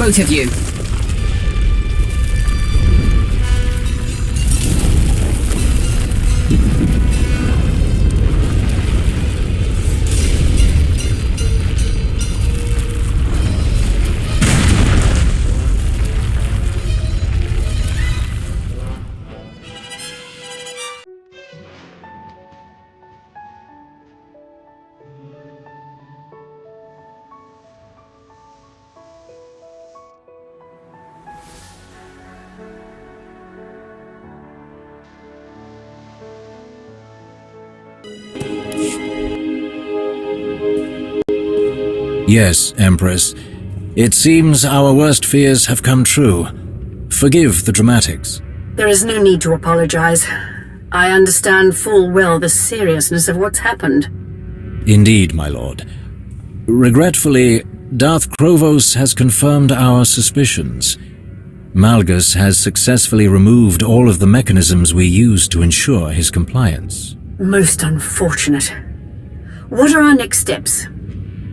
Speaker 2: Both of you.
Speaker 12: Yes, Empress. It seems our worst fears have come true. Forgive the dramatics.
Speaker 6: There is no need to apologize. I understand full well the seriousness of what's happened.
Speaker 12: Indeed, my lord. Regretfully, Darth Krovos has confirmed our suspicions. Malgus has successfully removed all of the mechanisms we use to ensure his compliance.
Speaker 6: Most unfortunate. What are our next steps?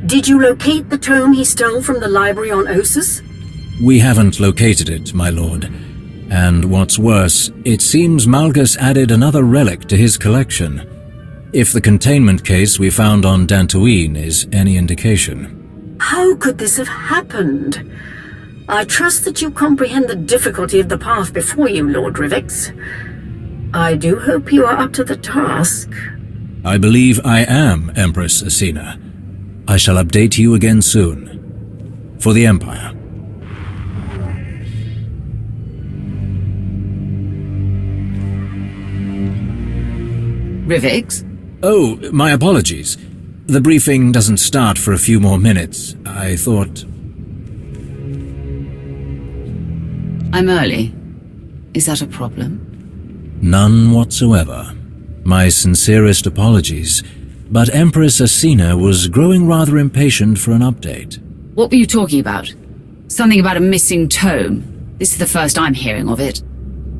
Speaker 6: Did you locate the tome he stole from the library on Ossus?
Speaker 12: We haven't located it, my lord. And what's worse, it seems Malgus added another relic to his collection. If the containment case we found on Dantooine is any indication.
Speaker 6: How could this have happened? I trust that you comprehend the difficulty of the path before you, Lord Rivix. I do hope you are up to the task.
Speaker 12: I believe I am, Empress Asina. I shall update you again soon. For the Empire.
Speaker 2: Rivix?
Speaker 12: Oh, my apologies. The briefing doesn't start for a few more minutes. I thought...
Speaker 2: I'm early. Is that a problem?
Speaker 12: None whatsoever. My sincerest apologies. But Empress Asina was growing rather impatient for an update.
Speaker 2: What were you talking about? Something about a missing tome. This is the first I'm hearing of it.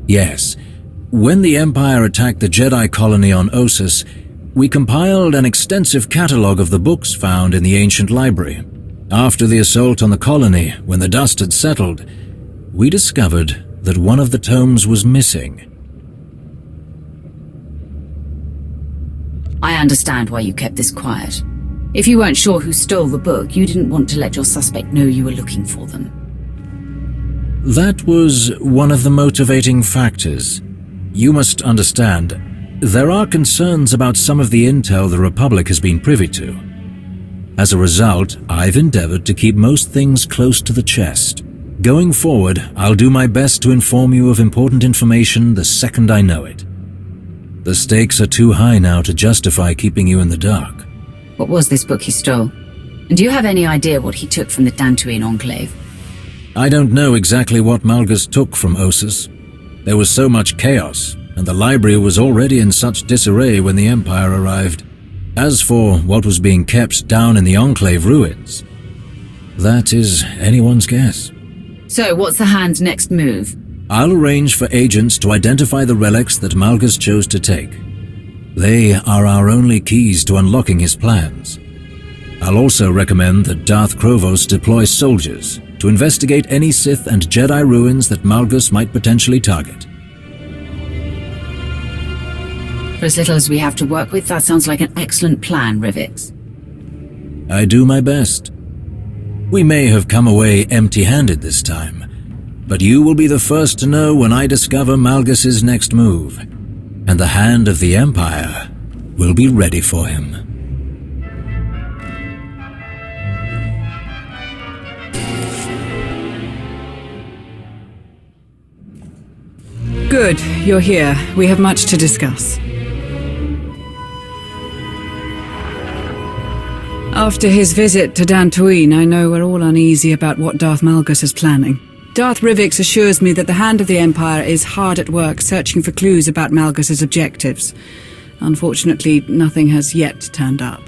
Speaker 12: Yes. When the Empire attacked the Jedi colony on Ossus, we compiled an extensive catalogue of the books found in the ancient library. After the assault on the colony, when the dust had settled, we discovered that one of the tomes was missing.
Speaker 2: I understand why you kept this quiet. If you weren't sure who stole the book, you didn't want to let your suspect know you were looking for them.
Speaker 12: That was one of the motivating factors. You must understand, there are concerns about some of the intel the Republic has been privy to. As a result, I've endeavored to keep most things close to the chest. Going forward, I'll do my best to inform you of important information the second I know it. The stakes are too high now to justify keeping you in the dark.
Speaker 2: What was this book he stole? And do you have any idea what he took from the Dantooine Enclave?
Speaker 12: I don't know exactly what Malgus took from Ossus. There was so much chaos, and the library was already in such disarray when the Empire arrived. As for what was being kept down in the Enclave ruins, that is anyone's guess.
Speaker 2: So, what's the Hand's next move?
Speaker 12: I'll arrange for agents to identify the relics that Malgus chose to take. They are our only keys to unlocking his plans. I'll also recommend that Darth Krovos deploy soldiers to investigate any Sith and Jedi ruins that Malgus might potentially target.
Speaker 2: For as little as we have to work with, that sounds like an excellent plan, Rivix.
Speaker 12: I do my best. We may have come away empty-handed this time, but you will be the first to know when I discover Malgus's next move, and the Hand of the Empire will be ready for him.
Speaker 11: Good, you're here. We have much to discuss. After his visit to Dantooine, I know we're all uneasy about what Darth Malgus is planning. Darth Rivix assures me that the Hand of the Empire is hard at work searching for clues about Malgus's objectives. Unfortunately, nothing has yet turned up.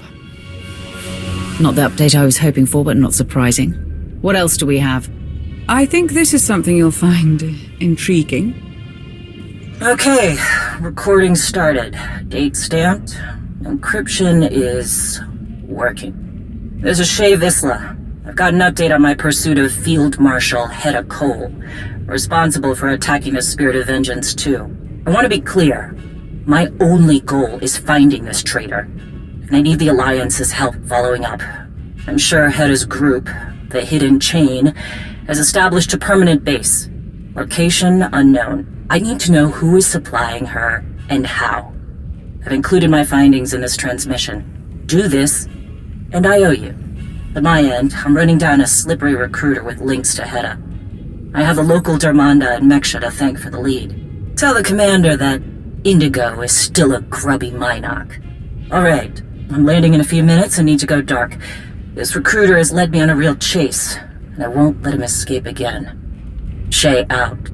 Speaker 2: Not the update I was hoping for, but not surprising. What else do we have?
Speaker 11: I think this is something you'll find intriguing.
Speaker 6: Okay, recording started. Date stamped. Encryption is working. There's a Shae Vizsla.
Speaker 1: I've got an update on my pursuit of Field Marshal Heta Kol, responsible for attacking the Spirit of Vengeance 2. I want to be clear. My only goal is finding this traitor, and I need the Alliance's help following up. I'm sure Heta's group, the Hidden Chain, has established a permanent base. Location unknown. I need to know who is supplying her and how. I've included my findings in this transmission. Do this, and I owe you. At my end, I'm running down a slippery recruiter with links to Heta. I have the local Darmanda and Meksha to thank for the lead. Tell the commander that Indigo is still a grubby Minoc. Alright, I'm landing in a few minutes and need to go dark. This recruiter has led me on a real chase, and I won't let him escape again. Shay out.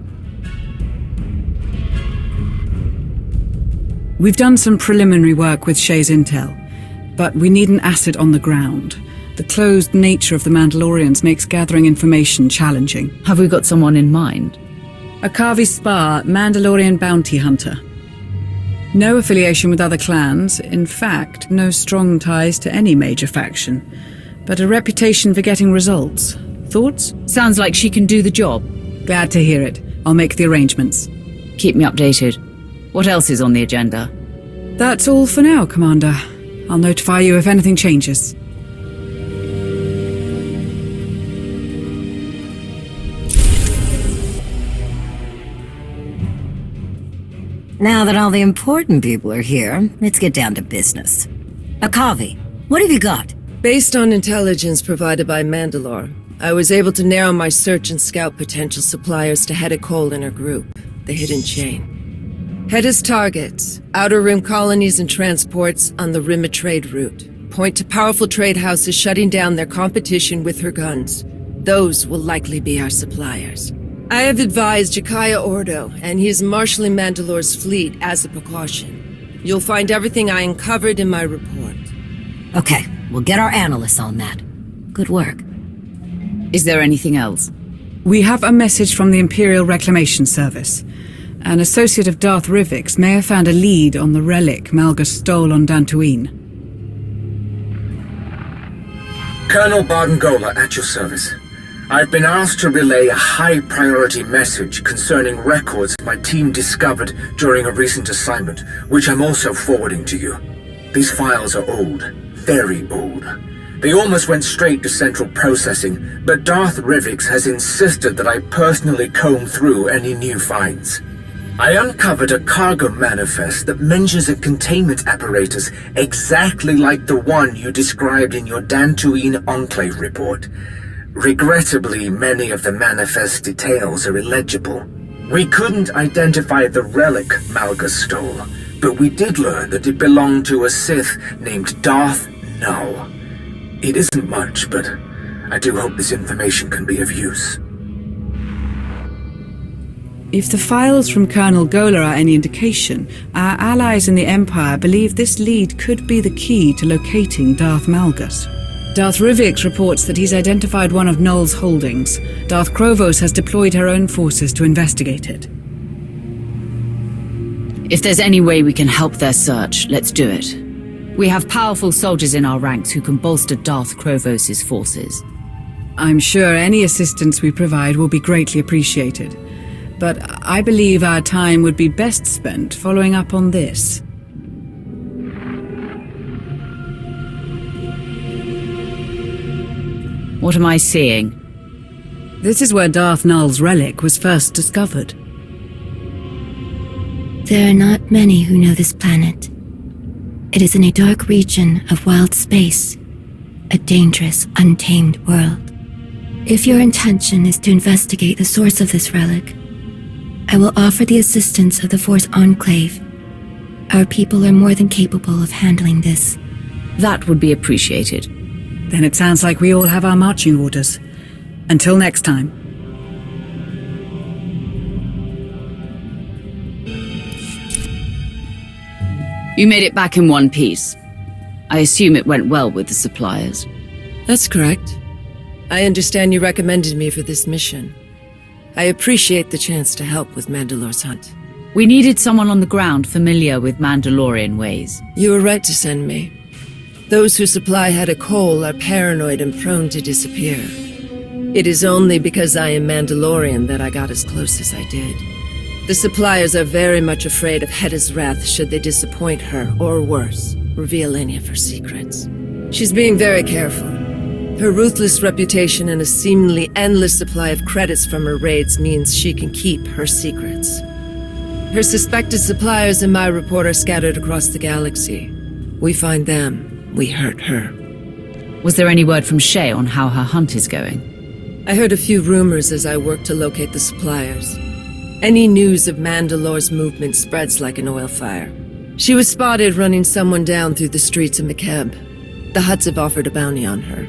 Speaker 11: We've done some preliminary work with Shay's intel, but we need an asset on the ground. The closed nature of the Mandalorians makes gathering information challenging.
Speaker 2: Have we got someone in mind?
Speaker 11: Akavi Spar, Mandalorian bounty hunter. No affiliation with other clans, in fact, no strong ties to any major faction, but a reputation for getting results. Thoughts?
Speaker 2: Sounds like she can do the job.
Speaker 11: Glad to hear it. I'll make the arrangements.
Speaker 2: Keep me updated. What else is on the agenda?
Speaker 11: That's all for now, Commander. I'll notify you if anything changes.
Speaker 10: Now that all the important people are here, let's get down to business. Akavi, what have you got?
Speaker 17: Based on intelligence provided by Mandalore, I was able to narrow my search and scout potential suppliers to Heta Kol and her group, the Hidden Chain. Heta's targets, Outer Rim colonies and transports on the Rim of Trade route, point to powerful trade houses shutting down their competition with her guns. Those will likely be our suppliers. I have advised Jakaya Ordo, and he is marshalling Mandalore's fleet as a precaution. You'll find everything I uncovered in my report.
Speaker 10: Okay, we'll get our analysts on that. Good work.
Speaker 2: Is there anything else?
Speaker 11: We have a message from the Imperial Reclamation Service. An associate of Darth Rivik's may have found a lead on the relic Malgus stole on Dantooine.
Speaker 18: Colonel Bardengola at your service. I've been asked to relay a high-priority message concerning records my team discovered during a recent assignment, which I'm also forwarding to you. These files are old, very old. They almost went straight to central processing, but Darth Rivix has insisted that I personally comb through any new finds. I uncovered a cargo manifest that mentions a containment apparatus exactly like the one you described in your Dantooine Enclave report. Regrettably, many of the manifest details are illegible. We couldn't identify the relic Malgus stole, but we did learn that it belonged to a Sith named Darth Null. It isn't much, but I do hope this information can be of use.
Speaker 11: If the files from Colonel Gola are any indication, our allies in the Empire believe this lead could be the key to locating Darth Malgus. Darth Rivix reports that he's identified one of Null's holdings. Darth Krovos has deployed her own forces to investigate it.
Speaker 2: If there's any way we can help their search, let's do it. We have powerful soldiers in our ranks who can bolster Darth Krovos' forces.
Speaker 11: I'm sure any assistance we provide will be greatly appreciated. But I believe our time would be best spent following up on this.
Speaker 2: What am I seeing?
Speaker 11: This is where Darth Null's relic was first discovered.
Speaker 19: There are not many who know this planet. It is in a dark region of wild space, a dangerous, untamed world. If your intention is to investigate the source of this relic, I will offer the assistance of the Force Enclave. Our people are more than capable of handling this.
Speaker 2: That would be appreciated.
Speaker 11: Then it sounds like we all have our marching orders. Until next time.
Speaker 2: You made it back in one piece. I assume it went well with the suppliers.
Speaker 17: That's correct. I understand you recommended me for this mission. I appreciate the chance to help with Mandalore's hunt.
Speaker 2: We needed someone on the ground familiar with Mandalorian ways.
Speaker 17: You were right to send me. Those who supply Heta Kol are paranoid and prone to disappear. It is only because I am Mandalorian that I got as close as I did. The suppliers are very much afraid of Heta's wrath should they disappoint her, or worse, reveal any of her secrets. She's being very careful. Her ruthless reputation and a seemingly endless supply of credits from her raids means she can keep her secrets. Her suspected suppliers in my report are scattered across the galaxy. We find them, we hurt her.
Speaker 2: Was there any word from Shay on how her hunt is going?
Speaker 17: I heard a few rumors as I worked to locate the suppliers. Any news of Mandalore's movement spreads like an oil fire. She was spotted running someone down through the streets of Mekeb. The Hutts have offered a bounty on her.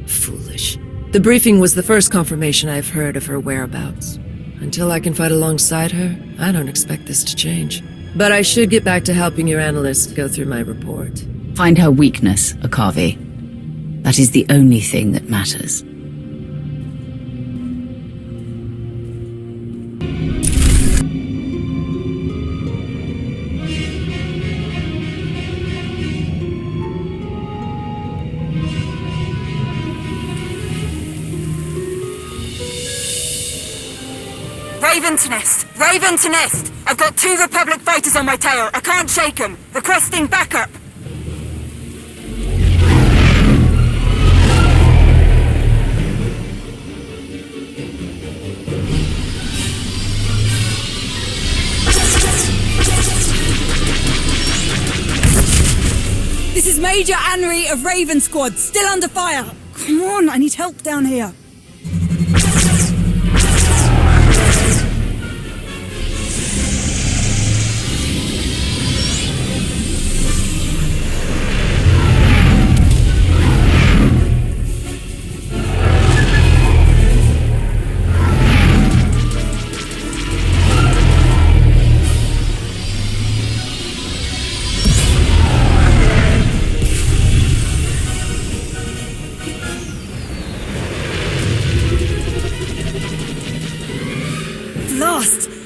Speaker 17: Foolish. The briefing was the first confirmation I've heard of her whereabouts. Until I can fight alongside her, I don't expect this to change. But I should get back to helping your analysts go through my report.
Speaker 2: Find her weakness, Akavi. That is the only thing that matters.
Speaker 20: Raven to nest! Raven to nest! I've got 2 Republic fighters on my tail. I can't shake them. Requesting backup.
Speaker 21: This is Major Nannlie of Raven Squad, still under fire. Come on, I need help down here.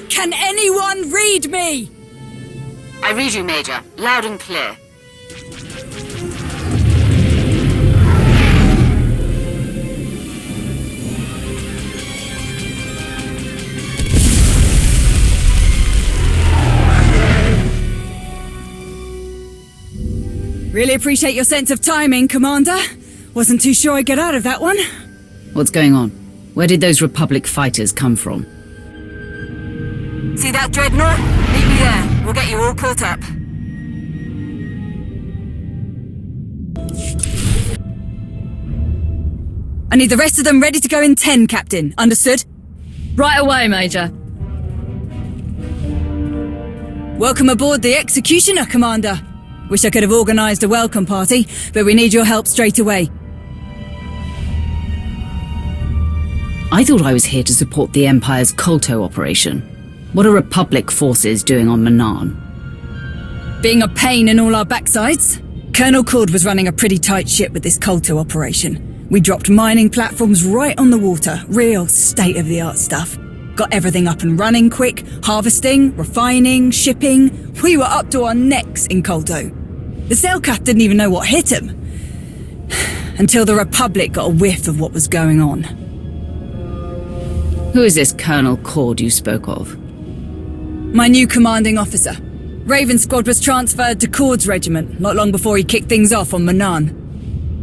Speaker 21: Can anyone read me?
Speaker 6: I read you, Major. Loud and clear.
Speaker 21: Really appreciate your sense of timing, Commander. Wasn't too sure I'd get out of that one.
Speaker 2: What's going on? Where did those Republic fighters come from?
Speaker 20: See that dreadnought? Meet me there. We'll get you all caught up.
Speaker 21: I need the rest of them ready to go in 10, Captain. Understood?
Speaker 22: Right away, Major.
Speaker 21: Welcome aboard the Executioner, Commander. Wish I could have organised a welcome party, but we need your help straight away.
Speaker 2: I thought I was here to support the Empire's Kolto operation. What are Republic forces doing on Manaan?
Speaker 21: Being a pain in all our backsides. Colonel Cord was running a pretty tight ship with this Kolto operation. We dropped mining platforms right on the water, real state-of-the-art stuff. Got everything up and running quick, harvesting, refining, shipping. We were up to our necks in Kolto. The Sailcath didn't even know what hit him. Until the Republic got a whiff of what was going on.
Speaker 2: Who is this Colonel Cord you spoke of?
Speaker 21: My new commanding officer. Raven Squad was transferred to Cord's regiment not long before he kicked things off on Manaan.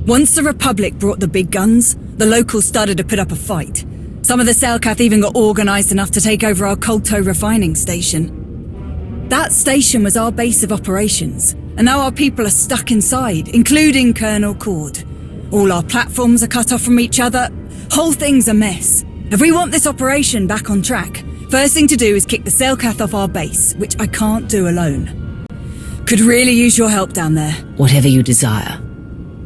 Speaker 21: Once the Republic brought the big guns, the locals started to put up a fight. Some of the Sailcath even got organised enough to take over our Kolto refining station. That station was our base of operations, and now our people are stuck inside, including Colonel Cord. All our platforms are cut off from each other. Whole thing's a mess. If we want this operation back on track, first thing to do is kick the Sailcath off our base, which I can't do alone. Could really use your help down there.
Speaker 2: Whatever you desire,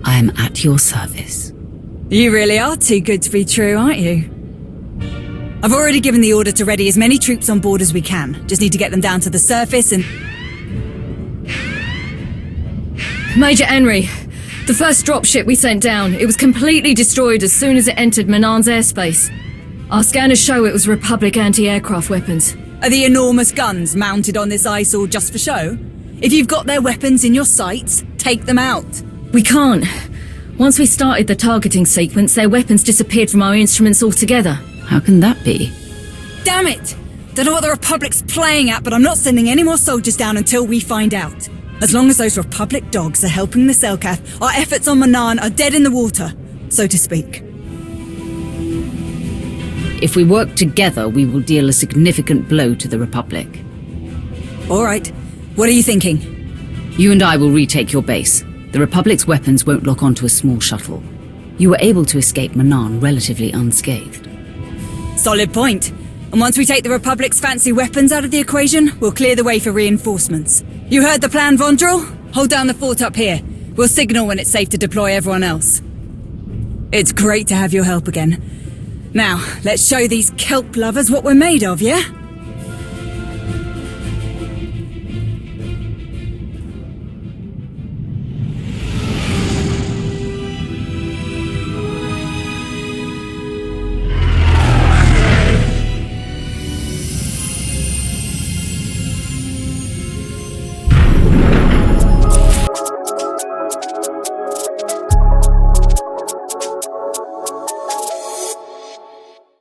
Speaker 2: I am at your service.
Speaker 21: You really are too good to be true, aren't you? I've already given the order to ready as many troops on board as we can. Just need to get them down to the surface and...
Speaker 22: Major Nannlie, the first dropship we sent down, it was completely destroyed as soon as it entered Manaan's airspace. Our scanners show it was Republic anti-aircraft weapons.
Speaker 21: Are the enormous guns mounted on this eyesore just for show? If you've got their weapons in your sights, take them out.
Speaker 22: We can't. Once we started the targeting sequence, their weapons disappeared from our instruments altogether.
Speaker 2: How can that be?
Speaker 21: Damn it! Don't know what the Republic's playing at, but I'm not sending any more soldiers down until we find out. As long as those Republic dogs are helping the Selkath, our efforts on Manaan are dead in the water, so to speak.
Speaker 2: If we work together, we will deal a significant blow to the Republic.
Speaker 21: All right. What are you thinking?
Speaker 2: You and I will retake your base. The Republic's weapons won't lock onto a small shuttle. You were able to escape Manaan relatively unscathed.
Speaker 21: Solid point. And once we take the Republic's fancy weapons out of the equation, we'll clear the way for reinforcements. You heard the plan, Vondrel? Hold down the fort up here. We'll signal when it's safe to deploy everyone else. It's great to have your help again. Now, let's show these kelp lovers what we're made of, yeah?